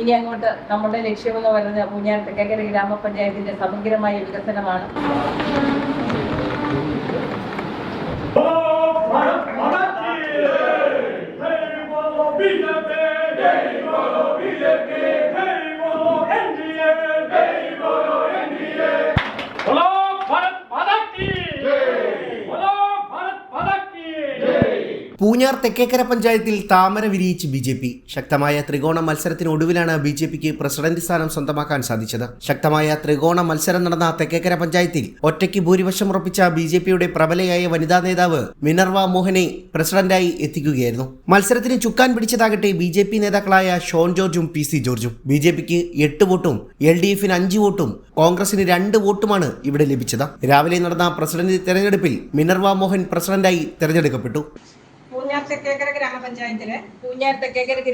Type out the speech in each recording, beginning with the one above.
ഇനി അങ്ങോട്ട് നമ്മുടെ ലക്ഷ്യമെന്ന് പറയുന്നത് പൂഞ്ഞാർ തെക്കേക്കര ഗ്രാമപഞ്ചായത്തിന്റെ സമഗ്രമായ വികസനമാണ്. പൂഞ്ഞാർ തെക്കേക്കര പഞ്ചായത്തിൽ താമര വിരിയിച്ച് BJP. ശക്തമായ ത്രികോണ മത്സരത്തിനൊടുവിലാണ് BJPക്ക് പ്രസിഡന്റ് സ്ഥാനം സ്വന്തമാക്കാൻ സാധിച്ചത്. ശക്തമായ ത്രികോണ മത്സരം നടന്ന തെക്കേക്കര പഞ്ചായത്തിൽ ഒറ്റയ്ക്ക് ഭൂരിപക്ഷം ഉറപ്പിച്ച BJPയുടെ പ്രബലയായ വനിതാ നേതാവ് മിനർവ മോഹനെ പ്രസിഡന്റായി എത്തിക്കുകയായിരുന്നു. മത്സരത്തിന് ചുക്കാൻ പിടിച്ചതാകട്ടെ BJP നേതാക്കളായ ഷോൺ ജോർജും PC ജോർജും. BJPക്ക് 8 വോട്ടും LDFന് 5 വോട്ടും കോൺഗ്രസിന് 2 വോട്ടുമാണ് ഇവിടെ ലഭിച്ചത്. രാവിലെ നടന്ന പ്രസിഡന്റ് തെരഞ്ഞെടുപ്പിൽ മിനർവ മോഹൻ പ്രസിഡന്റായി തെരഞ്ഞെടുക്കപ്പെട്ടു. പൂഞ്ഞാർ തെക്കേക്കര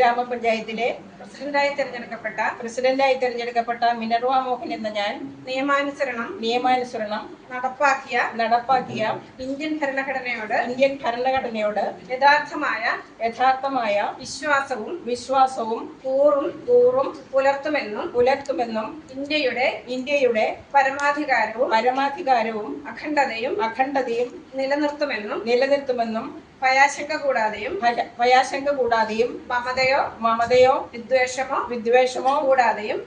ഗ്രാമപഞ്ചായത്തിലെ പ്രസിഡന്റായി തെരഞ്ഞെടുക്കപ്പെട്ട മിനർവ മോഹൻ എന്ന ഞാൻ നിയമാനുസരണം നടപ്പാക്കിയ ഇന്ത്യൻ ഭരണഘടനയോട് യഥാർത്ഥമായ വിശ്വാസവും കൂറും പുലർത്തുമെന്നും ഇന്ത്യയുടെ പരമാധികാരവും അഖണ്ഡതയും നിലനിർത്തുമെന്നും ഭയാശങ്ക കൂടാതെയും മമതയോ വിദ്വേഷമോ കൂടാതെയും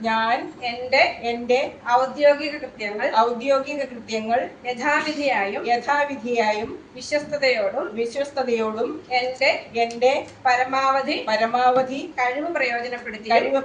ഞാൻ എന്റെ ഔദ്യോഗിക കൃത്യങ്ങൾ യഥാവിധിയായും വിശ്വസ്തയോടും എന്റെ പരമാവധി കഴിവ്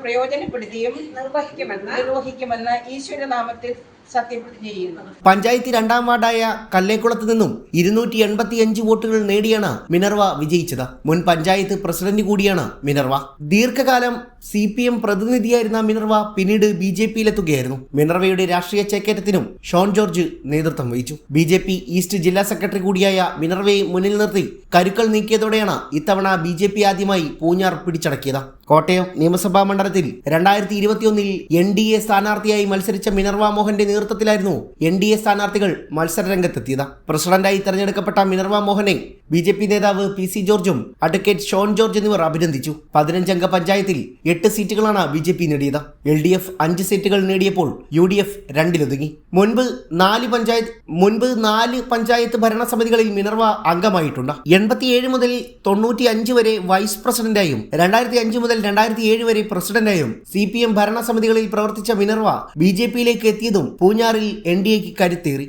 പ്രയോജനപ്പെടുത്തിയും നിർവഹിക്കുമെന്ന് ഈശ്വരനാമത്തിൽ സത്യപ്രതിജ്ഞ ചെയ്യുന്നു. പഞ്ചായത്ത് 2ാം വാർഡായ കല്ലേക്കുളത്ത് നിന്നും 285 വോട്ടുകൾ നേടിയാണ് മിനർവ വിജയിച്ചത്. മുൻ പഞ്ചായത്ത് പ്രസിഡന്റ് കൂടിയാണ് മിനർവ. ദീർഘകാലം CPM പ്രതിനിധിയായിരുന്ന മിനർവ പിന്നീട് BJPയിലെത്തുകയായിരുന്നു. മിനർവയുടെ രാഷ്ട്രീയ ചേക്കേറ്റത്തിനും ഷോൺ ജോർജ് നേതൃത്വം വഹിച്ചു. BJP ഈസ്റ്റ് ജില്ലാ സെക്രട്ടറി കൂടിയായ മിനർവയെ മുന്നിൽ നിർത്തി കരുക്കൾ നീക്കിയതോടെയാണ് ഇത്തവണ BJP ആദ്യമായി പൂഞ്ഞാർ പിടിച്ചടക്കിയത്. കോട്ടയം നിയമസഭാ മണ്ഡലത്തിൽ 2021 NDA സ്ഥാനാർത്ഥിയായി മത്സരിച്ച മിനർവ മോഹന്റെ നേതൃത്വത്തിലായിരുന്നു NDA സ്ഥാനാർത്ഥികൾ മത്സരരംഗത്തെത്തിയത്. പ്രസിഡന്റായി തെരഞ്ഞെടുക്കപ്പെട്ട മിനർവ മോഹനെ BJP നേതാവ് PC ജോർജും അഡ്വക്കേറ്റ് ഷോൺ ജോർജ് എന്നിവർ അഭിനന്ദിച്ചു. 15 അംഗ പഞ്ചായത്തിൽ 8 സീറ്റുകളാണ് BJP നേടിയത്. LDF 5 സീറ്റുകൾ നേടിയപ്പോൾ UDF 2-ലൊതുങ്ങി. മുൻപ് 4 പഞ്ചായത്ത് ഭരണസമിതികളിൽ മിനർവ അംഗമായിട്ടുണ്ട്. 87 മുതൽ 95 വരെ വൈസ് പ്രസിഡന്റായും 2005 മുതൽ 2007 വരെ പ്രസിഡന്റായും CPM ഭരണസമിതികളിൽ പ്രവർത്തിച്ച മിനർവ BJPയിലേക്ക് എത്തിയതും പൂഞ്ഞാറിൽ NDAക്ക് കരുത്തേറി.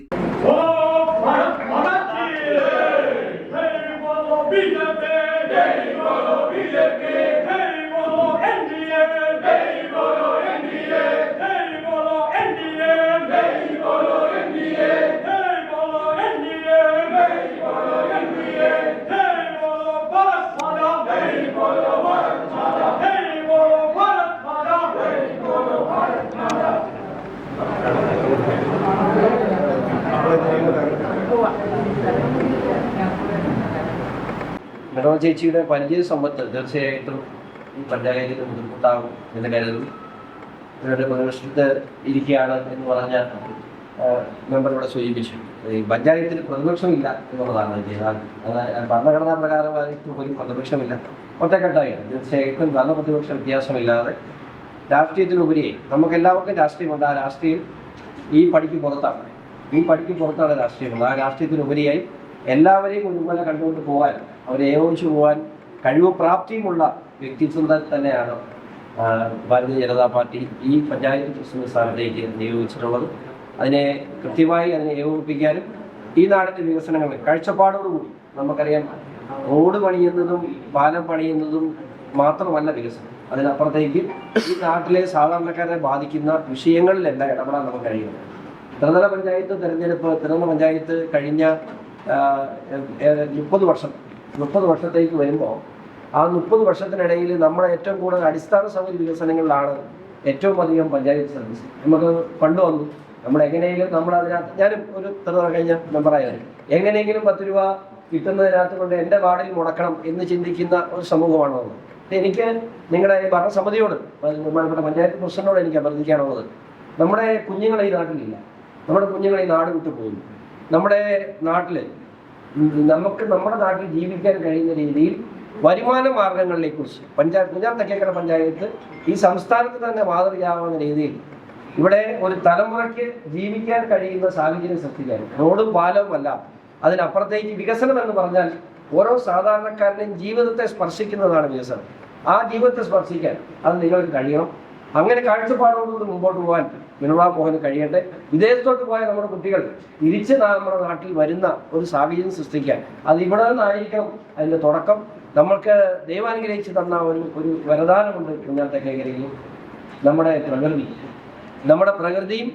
മിനർവ ചേച്ചിയുടെ പരിചയ സമ്പത്ത് തീർച്ചയായിട്ടും ഈ പഞ്ചായത്തിന് ബുദ്ധിമുട്ടാകും എന്ന് കരുതുന്നു. ഇവരുടെ പ്രതിപക്ഷത്ത് ഇരിക്കുകയാണ് എന്ന് പറഞ്ഞ മെമ്പർ ഇവിടെ സൂചിപ്പിച്ചു. ഈ പഞ്ചായത്തിന് പ്രതിപക്ഷമില്ല എന്നുള്ളതാണ് ഭരണഘടനാ പ്രകാരമായിട്ട് പോലും പ്രതിപക്ഷമില്ല. ഒറ്റക്കെട്ടായാണ് തീർച്ചയായിട്ടും ഭരണപ്രതിപക്ഷ വ്യത്യാസമില്ലാതെ രാഷ്ട്രീയത്തിനുപരിയായി നമുക്കെല്ലാവർക്കും രാഷ്ട്രീയമുണ്ട്. ആ രാഷ്ട്രീയം ഈ പടിക്ക് പുറത്താണ് രാഷ്ട്രീയമുണ്ട്. ആ രാഷ്ട്രീയത്തിനുപരിയായി എല്ലാവരെയും ഒരുപോലെ കണ്ടുകൊണ്ട് പോകാൻ, അവരെ ഏകോപിച്ചു പോകാൻ കഴിവ് പ്രാപ്തിയുമുള്ള വ്യക്തിത്വം തന്നെയാണ് ഭാരതീയ ജനതാ പാർട്ടി ഈ പഞ്ചായത്ത് പ്രസിഡന്റ് സ്ഥാനത്തേക്ക് നിയോഗിച്ചിട്ടുള്ളത്. അതിനെ കൃത്യമായി ഏകോപിപ്പിക്കാനും ഈ നാടിൻ്റെ വികസനങ്ങളിൽ കാഴ്ചപ്പാടോടുകൂടി, നമുക്കറിയാം റോഡ് പണിയുന്നതും പാലം പണിയുന്നതും മാത്രമല്ല വികസനം, അതിനപ്പുറത്തേക്ക് ഈ നാട്ടിലെ സാധാരണക്കാരെ ബാധിക്കുന്ന വിഷയങ്ങളിലെല്ലാം ഇടപെടാൻ നമുക്ക് കഴിയുന്നു. ത്രിതല പഞ്ചായത്ത് കഴിഞ്ഞ 30 വർഷത്തേക്ക് വരുമ്പോൾ ആ 30 വർഷത്തിനിടയിൽ നമ്മുടെ ഏറ്റവും കൂടുതൽ അടിസ്ഥാന സൗകര്യ വികസനങ്ങളിലാണ് ഏറ്റവും അധികം പഞ്ചായത്ത് സർവീസ് നമുക്ക് കൊണ്ടുവന്നു. നമ്മളെങ്ങനെയെങ്കിലും നമ്മളതിനകത്ത്, ഞാനും ഒരു ത്രിതല കഴിഞ്ഞ മെമ്പറായിരുന്നു, എങ്ങനെയെങ്കിലും 10 രൂപ കിട്ടുന്നതിനകത്ത് കൊണ്ട് എൻ്റെ വാർഡിൽ മുടക്കണം എന്ന് ചിന്തിക്കുന്ന ഒരു സമൂഹമാണുള്ളത്. എനിക്ക് നിങ്ങളുടെ ഈ ഭരണസമിതിയോട്, ബഹുമാനപ്പെട്ട പഞ്ചായത്ത് പ്രസിഡന്റിനോട് എനിക്ക് അഭ്യർത്ഥിക്കാനുള്ളത്, നമ്മുടെ കുഞ്ഞുങ്ങൾ ഈ നാട്ടിലില്ല, നമ്മുടെ കുഞ്ഞുങ്ങൾ ഈ നാട് വിട്ടു പോകുന്നു. നമ്മുടെ നാട്ടിൽ ജീവിക്കാൻ കഴിയുന്ന രീതിയിൽ വരുമാന മാർഗങ്ങളെക്കുറിച്ച് പൂഞ്ഞാർ തെക്കേക്കര പഞ്ചായത്ത് ഈ സംസ്ഥാനത്ത് തന്നെ മാതൃകയാവുന്ന രീതിയിൽ ഇവിടെ ഒരു തലമുറയ്ക്ക് ജീവിക്കാൻ കഴിയുന്ന സാഹചര്യം സൃഷ്ടിക്കാൻ റോഡും പാലവും അല്ല, അതിനപ്പുറത്തേക്ക് വികസനം എന്ന് പറഞ്ഞാൽ ഓരോ സാധാരണക്കാരനെയും ജീവിതത്തെ സ്പർശിക്കുന്നതാണ് വികസനം. ആ ജീവിതത്തെ സ്പർശിക്കാൻ അത് നിങ്ങൾക്ക് കഴിയണം. അങ്ങനെ കാഴ്ചപ്പാടോടുകൂടി മുമ്പോട്ട് പോകാൻ മിനർവ മോഹന് കഴിയട്ടെ. വിദേശത്തോട്ട് പോയ നമ്മുടെ കുട്ടികൾ തിരിച്ച് നമ്മുടെ നാട്ടിൽ വരുന്ന ഒരു സാഹചര്യം സൃഷ്ടിക്കാൻ അത് ഇവിടെ നിന്നായിരിക്കണം അതിൻ്റെ തുടക്കം. നമ്മൾക്ക് ദൈവാനുഗ്രഹിച്ച് തന്ന ഒരു വരദാനമുണ്ട് പൂഞ്ഞാർ തെക്കേക്കരയിൽ. നമ്മുടെ പ്രകൃതിയും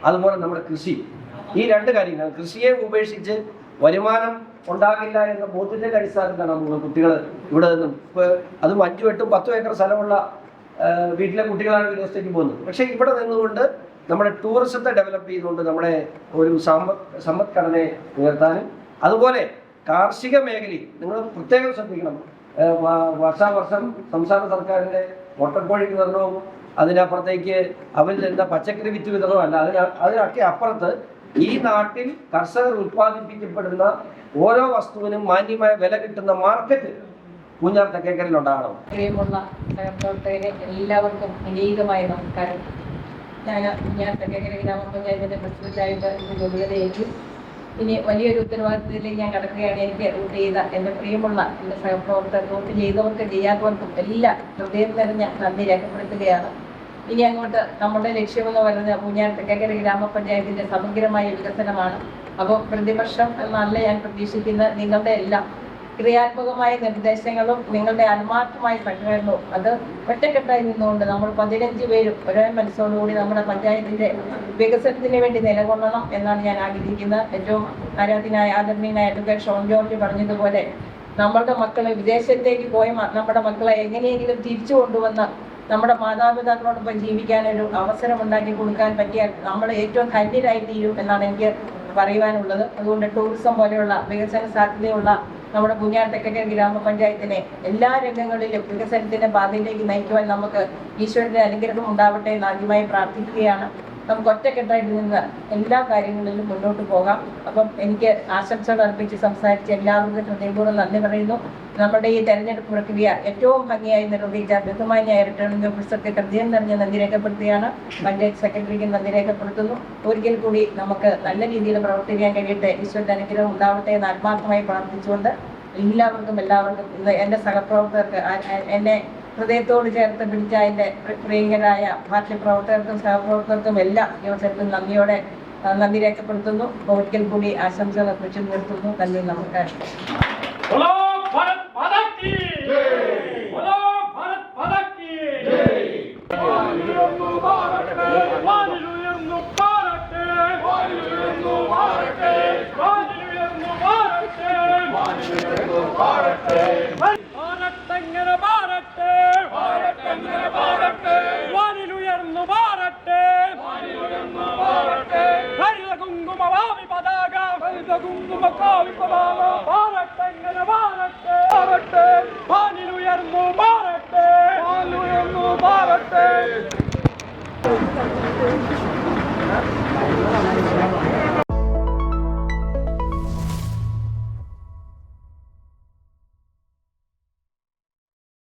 അതുപോലെ നമ്മുടെ കൃഷി, ഈ രണ്ട് കാര്യങ്ങൾ. കൃഷിയെ ഉപേക്ഷിച്ച് വരുമാനം ഉണ്ടാകില്ല എന്ന ബോധ്യത്തിൻ്റെ അടിസ്ഥാനത്തിലാണ് നമ്മൾ കുട്ടികൾ ഇവിടെ നിന്നും അതും 5, 8, 10 ഏക്കർ സ്ഥലമുള്ള വീട്ടിലെ കുട്ടികളാണ് വിദേശത്തേക്ക് പോകുന്നത്. പക്ഷേ ഇവിടെ നിന്നുകൊണ്ട് നമ്മുടെ ടൂറിസത്തെ ഡെവലപ്പ് ചെയ്തുകൊണ്ട് നമ്മുടെ ഒരു സമ്പദ്ഘടനയെ ഉയർത്താനും അതുപോലെ കാർഷിക മേഖലയിൽ നിങ്ങൾ പ്രത്യേകം ശ്രദ്ധിക്കണം. വർഷാവർഷം സംസ്ഥാന സർക്കാരിൻ്റെ മുട്ടക്കോഴി വിതരണവും അതിനപ്പുറത്തേക്ക് അവരിൽ നിന്ന് പച്ചക്കറി വിത്ത് വിതരണവും അല്ല, അതിനൊക്കെ അപ്പുറത്ത് ഈ നാട്ടിൽ കർഷകർ ഉൽപ്പാദിപ്പിക്കപ്പെടുന്ന ഓരോ വസ്തുവിനും മാന്യമായ വില കിട്ടുന്ന മാർക്കറ്റ് പൂഞ്ഞാർ തെക്കേക്കരയിൽ ഉണ്ടാകണം. പ്രിയമുള്ള സഹപ്രവർത്തകരെ എല്ലാവർക്കും വിനീതമായ നമസ്കാരം. ഞാൻ പൂഞ്ഞാർ തെക്കേക്കര ഗ്രാമപഞ്ചായത്തിന്റെ പ്രസിഡന്റായിട്ട് ചുമതലയേറ്റു. ഇനി വലിയൊരു ഉത്തരവാദിത്തത്തിലേക്ക് ഞാൻ കടക്കുകയാണ്. എനിക്ക് വോട്ട് ചെയ്ത എൻ്റെ പ്രിയമുള്ള എൻ്റെ സഹപ്രവർത്തകർ, വോട്ട് ചെയ്തവർക്കും ചെയ്യാത്തവർക്കും എല്ലാം ഹൃദയം നിറഞ്ഞ നന്ദി രേഖപ്പെടുത്തുകയാണ്. ഇനി അങ്ങോട്ട് നമ്മുടെ ലക്ഷ്യമെന്ന് പറയുന്നത് പൂഞ്ഞാർ തെക്കേക്കര ഗ്രാമപഞ്ചായത്തിന്റെ സമഗ്രമായ വികസനമാണ്. അപ്പോൾ പ്രതിപക്ഷം എന്നല്ല ഞാൻ പ്രതീക്ഷിക്കുന്ന നിങ്ങളുടെ എല്ലാം ക്രിയാത്മകമായ നിർദ്ദേശങ്ങളും നിങ്ങളുടെ ആത്മാർത്ഥമായ സഹകരണവും അത് ഒറ്റക്കെട്ടായി നിന്നുകൊണ്ട് നമ്മൾ 15 പേരും ഒരേ മനസ്സോടുകൂടി നമ്മുടെ പഞ്ചായത്തിന്റെ വികസനത്തിന് വേണ്ടി നിലകൊള്ളണം എന്നാണ് ഞാൻ ആഗ്രഹിക്കുന്നത്. ഏറ്റവും ആദരണീയനായ അഡ്വക്കേറ്റ് ഷോൺ ജോർജ് പറഞ്ഞതുപോലെ നമ്മളുടെ മക്കളെ വിദേശത്തേക്ക് പോയ നമ്മുടെ മക്കളെ എങ്ങനെയെങ്കിലും തിരിച്ചു കൊണ്ടുവന്ന് നമ്മുടെ മാതാപിതാക്കളോടൊപ്പം ജീവിക്കാനൊരു അവസരം ഉണ്ടാക്കി കൊടുക്കാൻ പറ്റിയാൽ നമ്മൾ ഏറ്റവും ധന്യരായി തീരും എന്നാണ് എനിക്ക് പറയുവാനുള്ളത്. അതുകൊണ്ട് ടൂറിസം പോലെയുള്ള വികസന സാധ്യതയുള്ള നമ്മുടെ പൂഞ്ഞാർ തെക്കേക്കര ഗ്രാമപഞ്ചായത്തിനെ എല്ലാ രംഗങ്ങളിലും വികസനത്തിന്റെ പാതയിലേക്ക് നയിക്കുവാൻ നമുക്ക് ഈശ്വരന്റെ അനുഗ്രഹം ഉണ്ടാവട്ടെ എന്ന് ആദ്യമായി പ്രാർത്ഥിക്കുകയാണ്. നമുക്ക് ഒറ്റക്കെട്ടായിട്ട് നിന്ന് എല്ലാ കാര്യങ്ങളിലും മുന്നോട്ട് പോകാം. അപ്പം എനിക്ക് ആശംസകൾ അർപ്പിച്ച് സംസാരിച്ച് എല്ലാവർക്കും ഹൃദയപൂർവ്വം നന്ദി പറയുന്നു. നമ്മുടെ ഈ തെരഞ്ഞെടുപ്പ് പ്രക്രിയ ഏറ്റവും ഭംഗിയായി നിർവഹിച്ച ബഹുമാന്യായ റിട്ടേണിംഗ് ഓഫീസർക്ക് ഹൃദയം നിറഞ്ഞ നന്ദി രേഖപ്പെടുത്തുകയാണ്. പഞ്ചായത്ത് സെക്രട്ടറിക്ക് നന്ദി രേഖപ്പെടുത്തുന്നു. ഒരിക്കൽ കൂടി നമുക്ക് നല്ല രീതിയിൽ പ്രവർത്തിക്കാൻ കഴിയട്ടെ, ഈശ്വരന്റെ അനുഗ്രഹം ഉണ്ടാവട്ടെ എന്ന് ആത്മാർത്ഥമായി പ്രാർത്ഥിച്ചുകൊണ്ട് എല്ലാവർക്കും ഇന്ന് എൻ്റെ സഹപ്രവർത്തകർക്ക് എന്നെ ഹൃദയത്തോട് ചേർത്ത് പിടിച്ച എൻ്റെ പ്രിയങ്കരായ പാർട്ടി പ്രവർത്തകർക്കും സഹപ്രവർത്തകർക്കും എല്ലാം ഈ അവസരത്തിൽ നന്ദി രേഖപ്പെടുത്തുന്നു. ഒരിക്കൽ കൂടി ആശംസകൾ അർപ്പിച്ചു നിർത്തുന്നു. നന്ദി, നമസ്കാരം. ഭാരത്